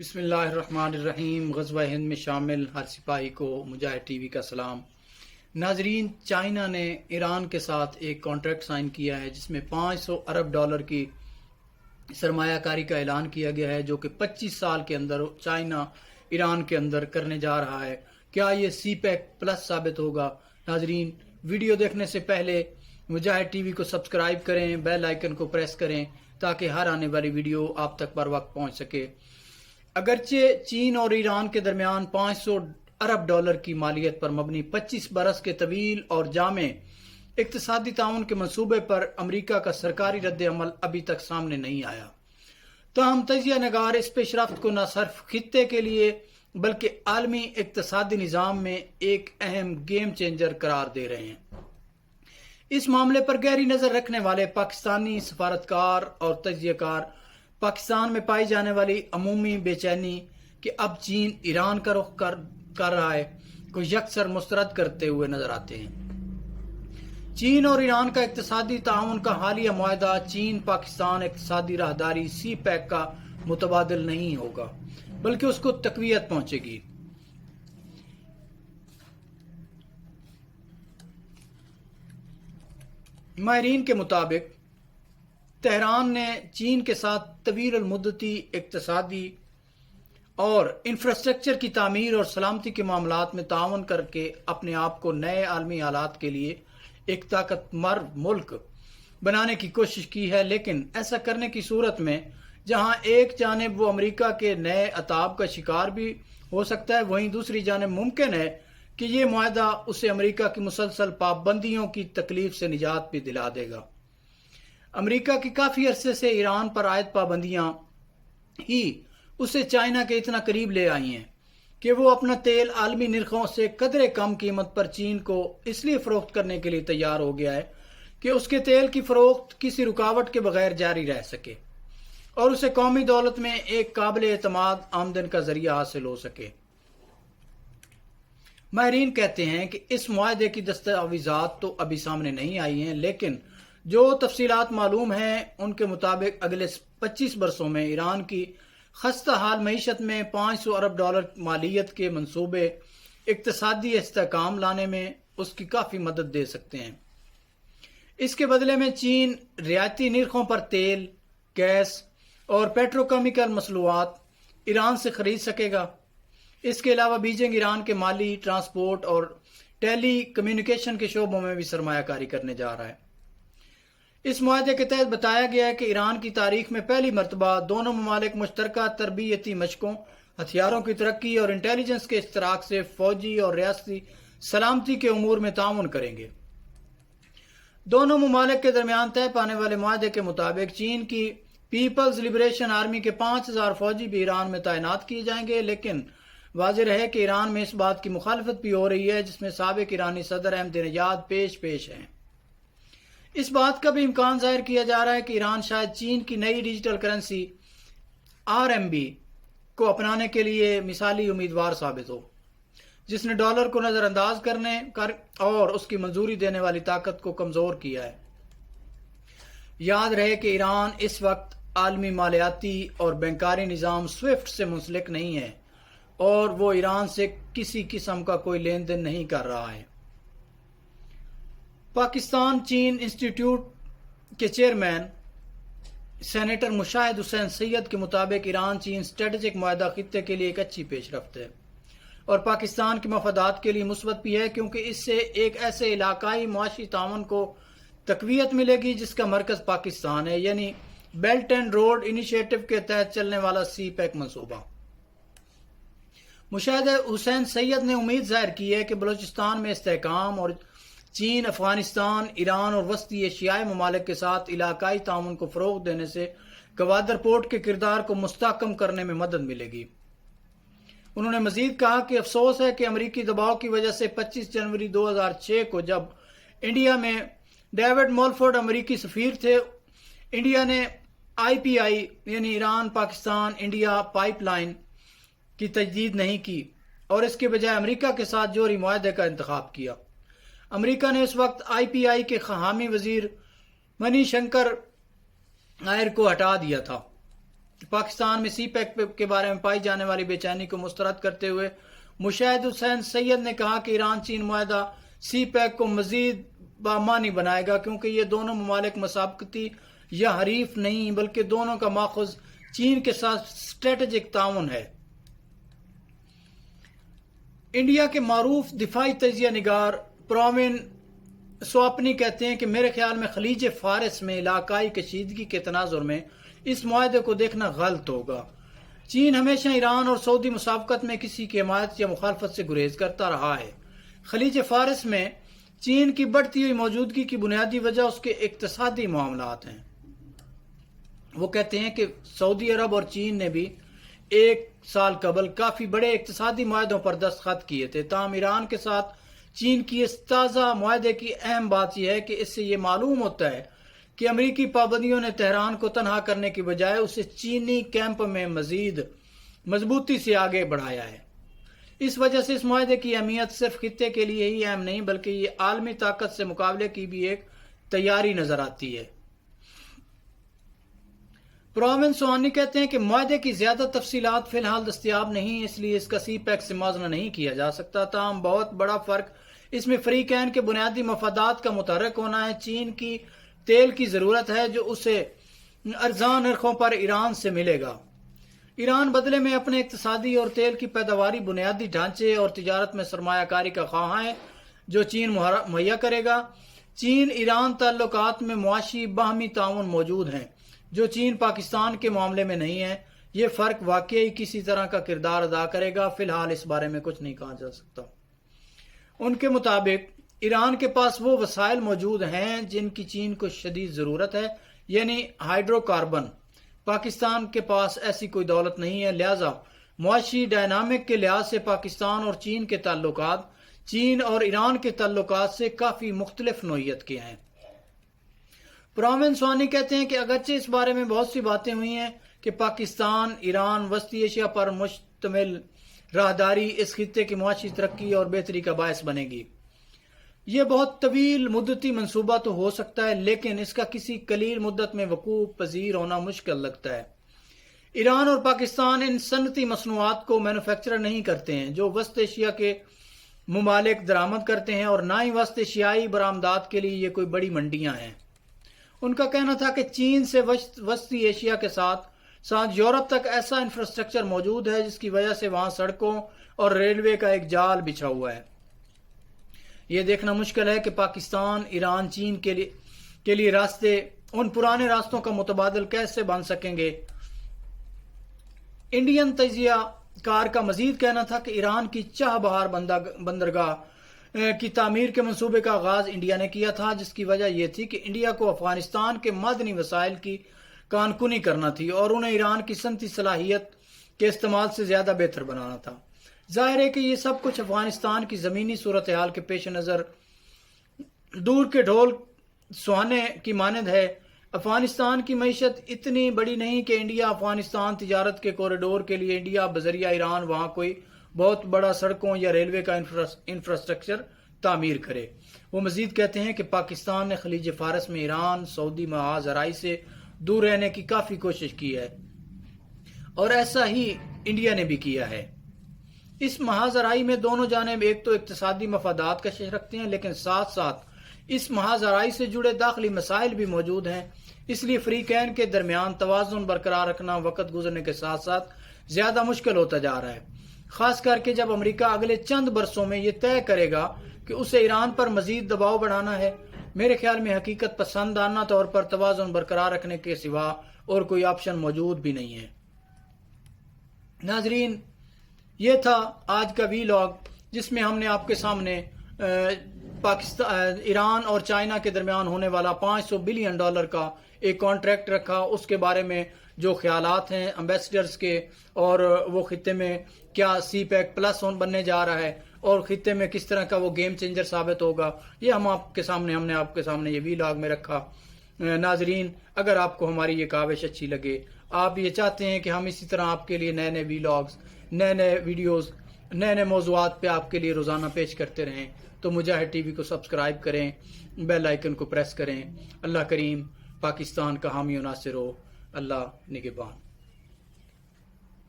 بسم اللہ الرحمن الرحیم۔ غزوہ ہند میں شامل ہر سپاہی کو مجاہد ٹی وی کا سلام۔ ناظرین، چائنا نے ایران کے ساتھ ایک کانٹریکٹ سائن کیا ہے جس میں $500 ارب کی سرمایہ کاری کا اعلان کیا گیا ہے، جو کہ 25 سال کے اندر چائنا ایران کے اندر کرنے جا رہا ہے۔ کیا یہ سی پیک پلس ثابت ہوگا؟ ناظرین، ویڈیو دیکھنے سے پہلے مجاہد ٹی وی کو سبسکرائب کریں، بیل آئیکن کو پریس کریں تاکہ ہر آنے والی ویڈیو آپ تک پر وقت پہنچ سکے۔ اگرچہ چین اور ایران کے درمیان $500 ارب کی مالیت پر مبنی 25 برس کے طویل اور جامع اقتصادی تعاون کے منصوبے پر امریکہ کا سرکاری رد عمل ابھی تک سامنے نہیں آیا، تاہم تجزیہ نگار اس پیش رفت کو نہ صرف خطے کے لیے بلکہ عالمی اقتصادی نظام میں ایک اہم گیم چینجر قرار دے رہے ہیں۔ اس معاملے پر گہری نظر رکھنے والے پاکستانی سفارتکار اور تجزیہ کار پاکستان میں پائی جانے والی عمومی بے چینی کہ اب چین ایران کا رخ کر رہا ہے کو یکسر مسترد کرتے ہوئے نظر آتے ہیں۔ چین اور ایران کا اقتصادی تعاون کا حالیہ معاہدہ چین پاکستان اقتصادی راہداری سی پیک کا متبادل نہیں ہوگا بلکہ اس کو تقویت پہنچے گی۔ ماہرین کے مطابق تہران نے چین کے ساتھ طویل المدتی اقتصادی اور انفراسٹرکچر کی تعمیر اور سلامتی کے معاملات میں تعاون کر کے اپنے آپ کو نئے عالمی حالات کے لیے ایک طاقتور ملک بنانے کی کوشش کی ہے، لیکن ایسا کرنے کی صورت میں جہاں ایک جانب وہ امریکہ کے نئے عتاب کا شکار بھی ہو سکتا ہے، وہیں دوسری جانب ممکن ہے کہ یہ معاہدہ اسے امریکہ کی مسلسل پابندیوں کی تکلیف سے نجات بھی دلا دے گا۔ امریکہ کی کافی عرصے سے ایران پر عائد پابندیاں ہی اسے چائنا کے اتنا قریب لے آئی ہیں کہ وہ اپنا تیل عالمی نرخوں سے قدرے کم قیمت پر چین کو اس لیے فروخت کرنے کے لیے تیار ہو گیا ہے کہ اس کے تیل کی فروخت کسی رکاوٹ کے بغیر جاری رہ سکے اور اسے قومی دولت میں ایک قابل اعتماد آمدن کا ذریعہ حاصل ہو سکے۔ ماہرین کہتے ہیں کہ اس معاہدے کی دستاویزات تو ابھی سامنے نہیں آئی ہیں، لیکن جو تفصیلات معلوم ہیں ان کے مطابق اگلے 25 برسوں میں ایران کی خستہ حال معیشت میں $500 ارب مالیت کے منصوبے اقتصادی استحکام لانے میں اس کی کافی مدد دے سکتے ہیں۔ اس کے بدلے میں چین رعایتی نرخوں پر تیل، گیس اور پیٹروکیمیکل مصنوعات ایران سے خرید سکے گا۔ اس کے علاوہ بیجنگ ایران کے مالی، ٹرانسپورٹ اور ٹیلی کمیونیکیشن کے شعبوں میں بھی سرمایہ کاری کرنے جا رہا ہے۔ اس معاہدے کے تحت بتایا گیا ہے کہ ایران کی تاریخ میں پہلی مرتبہ دونوں ممالک مشترکہ تربیتی مشقوں، ہتھیاروں کی ترقی اور انٹیلیجنس کے اشتراک سے فوجی اور ریاستی سلامتی کے امور میں تعاون کریں گے۔ دونوں ممالک کے درمیان طے پانے والے معاہدے کے مطابق چین کی پیپلز لبریشن آرمی کے 5000 فوجی بھی ایران میں تعینات کیے جائیں گے، لیکن واضح رہے کہ ایران میں اس بات کی مخالفت بھی ہو رہی ہے جس میں سابق ایرانی صدر احمد نژاد پیش ہیں۔ اس بات کا بھی امکان ظاہر کیا جا رہا ہے کہ ایران شاید چین کی نئی ڈیجیٹل کرنسی RMB کو اپنانے کے لیے مثالی امیدوار ثابت ہو، جس نے ڈالر کو نظر انداز کرنے اور اس کی منظوری دینے والی طاقت کو کمزور کیا ہے۔ یاد رہے کہ ایران اس وقت عالمی مالیاتی اور بینکاری نظام سوئفٹ سے منسلک نہیں ہے اور وہ ایران سے کسی قسم کا کوئی لین دین نہیں کر رہا ہے۔ پاکستان چین انسٹیٹیوٹ کے چیئرمین سینیٹر مشاہد حسین سید کے مطابق ایران چین اسٹریٹجک معاہدہ خطے کے لیے ایک اچھی پیش رفت ہے اور پاکستان کے مفادات کے لیے مثبت بھی ہے، کیونکہ اس سے ایک ایسے علاقائی معاشی تعاون کو تقویت ملے گی جس کا مرکز پاکستان ہے، یعنی بیلٹ اینڈ روڈ انیشیٹو کے تحت چلنے والا سی پیک منصوبہ۔ مشاہد حسین سید نے امید ظاہر کی ہے کہ بلوچستان میں استحکام اور چین، افغانستان، ایران اور وسطی ایشیائی ممالک کے ساتھ علاقائی تعاون کو فروغ دینے سے گوادر پورٹ کے کردار کو مستحکم کرنے میں مدد ملے گی۔ انہوں نے مزید کہا کہ افسوس ہے کہ امریکی دباؤ کی وجہ سے 25 جنوری 2006 کو جب انڈیا میں ڈیوڈ مولفورڈ امریکی سفیر تھے، انڈیا نے IPI یعنی Iran Pakistan India pipe line کی تجدید نہیں کی اور اس کے بجائے امریکہ کے ساتھ جوہری معاہدے کا انتخاب کیا۔ امریکہ نے اس وقت IPI کے حامی وزیر منی شنکر آئر کو ہٹا دیا تھا پاکستان میں سی پیک کے بارے میں پائی جانے والی بے چینی کو مسترد کرتے ہوئے مشاہد حسین سید نے کہا کہ ایران چین معاہدہ سی پیک کو مزید بامانی بنائے گا، کیونکہ یہ دونوں ممالک مسابقتی یا حریف نہیں بلکہ دونوں کا ماخذ چین کے ساتھ اسٹریٹجک تعاون ہے۔ انڈیا کے معروف دفاعی تجزیہ نگار پروین سواپنی کہتے ہیں کہ میرے خیال میں خلیج فارس میں علاقائی کشیدگی کے تناظر میں اس معاہدے کو دیکھنا غلط ہوگا۔ چین ہمیشہ ایران اور سعودی مسابقت میں کسی کی حمایت یا مخالفت سے گریز کرتا رہا ہے۔ خلیج فارس میں چین کی بڑھتی ہوئی موجودگی کی بنیادی وجہ اس کے اقتصادی معاملات ہیں۔ وہ کہتے ہیں کہ سعودی عرب اور چین نے بھی 1 سال قبل کافی بڑے اقتصادی معاہدوں پر دستخط کیے تھے، تاہم ایران کے ساتھ چین کی اس تازہ معاہدے کی اہم بات یہ ہے کہ اس سے یہ معلوم ہوتا ہے کہ امریکی پابندیوں نے تہران کو تنہا کرنے کی بجائے اسے چینی کیمپ میں مزید مضبوطی سے آگے بڑھایا ہے۔ اس وجہ سے اس معاہدے کی اہمیت صرف خطے کے لیے ہی اہم نہیں بلکہ یہ عالمی طاقت سے مقابلے کی بھی ایک تیاری نظر آتی ہے۔ پروین سوانی کہتے ہیں کہ معاہدے کی زیادہ تفصیلات فی الحال دستیاب نہیں، اس لیے اس کا سی پیک سے موازنہ نہیں کیا جا سکتا، تاہم بہت بڑا فرق اس میں فریقین کے بنیادی مفادات کا متحرک ہونا ہے۔ چین کی تیل کی ضرورت ہے جو اسے ارزاں نرخوں پر ایران سے ملے گا۔ ایران بدلے میں اپنے اقتصادی اور تیل کی پیداواری بنیادی ڈھانچے اور تجارت میں سرمایہ کاری کا خواہاں ہے جو چین مہیا کرے گا۔ چین ایران تعلقات میں معاشی باہمی تعاون موجود ہیں جو چین پاکستان کے معاملے میں نہیں ہے۔ یہ فرق واقعی کسی طرح کا کردار ادا کرے گا، فی الحال اس بارے میں کچھ نہیں کہا جا سکتا۔ ان کے مطابق ایران کے پاس وہ وسائل موجود ہیں جن کی چین کو شدید ضرورت ہے، یعنی ہائیڈرو کاربن۔ پاکستان کے پاس ایسی کوئی دولت نہیں ہے، لہذا معاشی ڈائنامک کے لحاظ سے پاکستان اور چین کے تعلقات چین اور ایران کے تعلقات سے کافی مختلف نوعیت کے ہیں۔ پروین سوانی کہتے ہیں کہ اگرچہ اس بارے میں بہت سی باتیں ہوئی ہیں کہ پاکستان ایران وسطی ایشیا پر مشتمل راہداری اس خطے کی معاشی ترقی اور بہتری کا باعث بنے گی، یہ بہت طویل مدتی منصوبہ تو ہو سکتا ہے لیکن اس کا کسی قلیل مدت میں وقوع پذیر ہونا مشکل لگتا ہے۔ ایران اور پاکستان ان صنعتی مصنوعات کو مینوفیکچر نہیں کرتے ہیں جو وسط ایشیا کے ممالک درآمد کرتے ہیں، اور نہ ہی وسط ایشیائی برآمدات کے لیے یہ کوئی بڑی منڈیاں ہیں۔ ان کا کہنا تھا کہ چین سے وسطی ایشیا کے ساتھ یورپ تک ایسا انفراسٹرکچر موجود ہے جس کی وجہ سے وہاں سڑکوں اور ریلوے کا ایک جال بچھا ہوا ہے۔ یہ دیکھنا مشکل ہے کہ پاکستان ایران چین کے لیے راستے ان پرانے راستوں کا متبادل کیسے بن سکیں گے۔ انڈین تجزیہ کار کا مزید کہنا تھا کہ ایران کی چاہ بہار بندرگاہ کی تعمیر کے منصوبے کا آغاز انڈیا نے کیا تھا، جس کی وجہ یہ تھی کہ انڈیا کو افغانستان کے معدنی وسائل کی کانکنی کرنا تھی اور انہیں ایران کی صنعتی صلاحیت کے استعمال سے زیادہ بہتر بنانا تھا۔ ظاہر ہے کہ یہ سب کچھ افغانستان کی زمینی صورتحال کے پیش نظر دور کے ڈھول سہانے کی مانند ہے۔ افغانستان کی معیشت اتنی بڑی نہیں کہ انڈیا افغانستان تجارت کے کوریڈور کے لیے انڈیا بذریعہ ایران وہاں کوئی بہت بڑا سڑکوں یا ریلوے کا انفراسٹرکچر تعمیر کرے۔ وہ مزید کہتے ہیں کہ پاکستان نے خلیج فارس میں ایران سعودی محاذ زراعی سے دور رہنے کی کافی کوشش کی ہے اور ایسا ہی انڈیا نے بھی کیا ہے۔ اس محاذ زراعی میں دونوں جانب ایک تو اقتصادی مفادات کشش رکھتے ہیں لیکن ساتھ ساتھ اس محاذ زراعی سے جڑے داخلی مسائل بھی موجود ہیں، اس لیے فریقین کے درمیان توازن برقرار رکھنا وقت گزرنے کے ساتھ ساتھ زیادہ مشکل ہوتا جا رہا ہے، خاص کر کے جب امریکہ اگلے چند برسوں میں یہ طے کرے گا کہ اسے ایران پر مزید دباؤ بڑھانا ہے۔ میرے خیال میں حقیقت پسندانہ طور پر توازن برقرار رکھنے کے سوا اور کوئی آپشن موجود بھی نہیں ہے۔ ناظرین، یہ تھا آج کا ویلاگ جس میں ہم نے آپ کے سامنے پاکستان ایران اور چائنا کے درمیان ہونے والا $500 بلین کا ایک کانٹریکٹ رکھا، اس کے بارے میں جو خیالات ہیں ایمبیسڈرز کے اور وہ خطے میں کیا سی پیک پلس بننے جا رہا ہے اور خطے میں کس طرح کا وہ گیم چینجر ثابت ہوگا، یہ ہم نے آپ کے سامنے یہ ویلاگ میں رکھا۔ ناظرین، اگر آپ کو ہماری یہ کاوش اچھی لگے، آپ یہ چاہتے ہیں کہ ہم اسی طرح آپ کے لیے نئے ویلاگز، نئے ویڈیوز، نئے موضوعات پہ آپ کے لیے روزانہ پیش کرتے رہیں تو مجاہد ٹی وی کو سبسکرائب کریں، بیل آئیکن کو پریس کریں۔ اللہ کریم پاکستان کا حامی و ناصر ہو۔ اللہ نگہبان۔